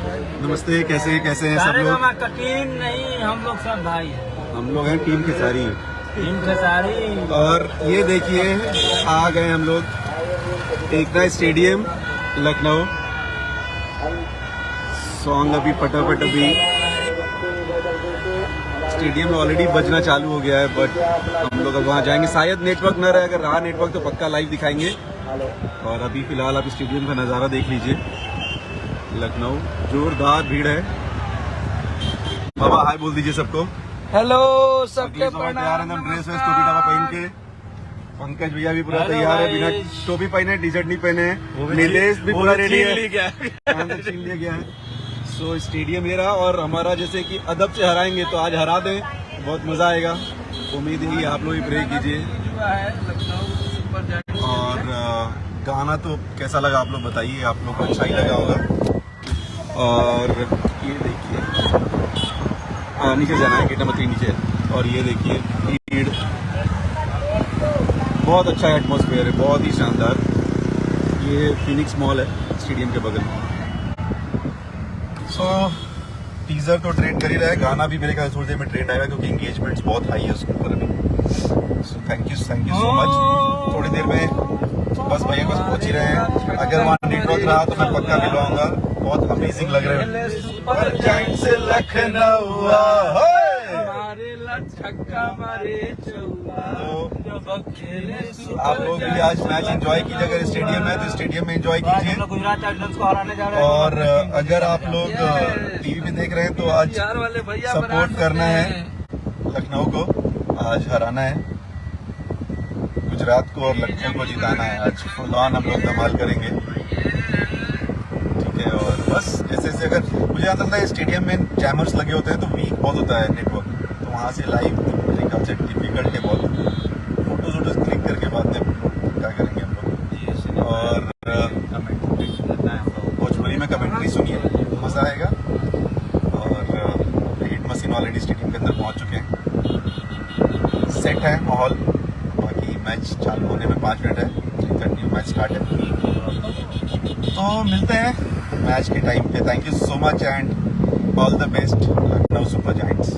नमस्ते, कैसे कैसे हैं सब लोग? कठिन नहीं, हम लोग सब भाई हैं। हम लोग हैं टीम खेसारी। टीम खेसारी। और ये देखिए आ गए हम लोग एकता स्टेडियम लखनऊ। सॉन्ग अभी फटाफट अभी स्टेडियम में ऑलरेडी बजना चालू हो गया है, बट हम लोग अब वहाँ जाएंगे। शायद नेटवर्क न रहे, अगर रहा नेटवर्क तो पक्का लाइव दिखाएंगे। और अभी फिलहाल आप स्टेडियम का नज़ारा देख लीजिए। लखनऊ जोरदार भीड़ है। बाबा हाय बोल दीजिए सबको। हेलो सबके तैयार एकदम ड्रेस वेस टोपी टापा पहन के। पंकज भैया भी पूरा तैयार है, बिना टोपी पहने टी शर्ट नहीं पहने। नीलेश भी पूरा रेडी है, छीन लिया गया है। सो स्टेडियम ये रहा, और हमारा जैसे कि अदब से हराएंगे तो आज हरा दें, बहुत मजा आएगा। उम्मीद है आप लोग भी प्रे कीजिए। और गाना तो कैसा लगा आप लोग बताइए, आप लोग को अच्छा ही लगा होगा। और ये देखिए नीचे जाना है, गेट नंबर 3 नीचे। और ये देखिए भीड़, बहुत अच्छा एटमॉस्फेयर है, बहुत ही शानदार। ये फिनिक्स मॉल है स्टेडियम के बगल में। सो टीजर तो ट्रेंड कर ही रहा है, गाना भी मेरे ख्याल थोड़ी देर में ट्रेंड आएगा, क्योंकि एंगेजमेंट्स बहुत हाई है उसके ऊपर अभी। So thank you so much. थोड़ी देर में बस भैया बस पहुंच ही रहे हैं। अगर वहाँ नेटवर्क रहा तो मैं पक्का मिलवाऊंगा। बहुत अमेजिंग लग रहे हैं। आप लोग भी आज मैच एंजॉय कीजिए, अगर स्टेडियम है तो स्टेडियम में एंजॉय कीजिए। गुजरात टाइटंस को हराने जा रहे हैं। और अगर आप लोग टीवी पे देख रहे हैं तो आज सपोर्ट करना है लखनऊ को, आज हराना है गुजरात को और लखनऊ को जिताना है। आज फुल ऑन हम लोग धमाल करेंगे, ठीक है। और बस जैसे जैसे अगर मुझे आता था स्टेडियम में जैमर्स लगे होते हैं तो वीक बहुत होता है नेटवर्क, तो वहाँ से लाइव मेरे ख्याल से डिफिकल्ट है बहुत। फोटोज वोटोज क्लिक करके बाद में क्या करेंगे हम लोग। और भोजपुरी में कमेंट्री सुनिए, मज़ा आएगा। और हिट मशीन ऑलरेडी स्टेडियम के अंदर पहुँच चुके हैं, सेट है माहौल। मैच चालू होने में 5 मिनट है, 3:30 मैच स्टार्ट है। तो मिलते हैं मैच के टाइम पे। Thank you so much and all the best Lucknow super giants.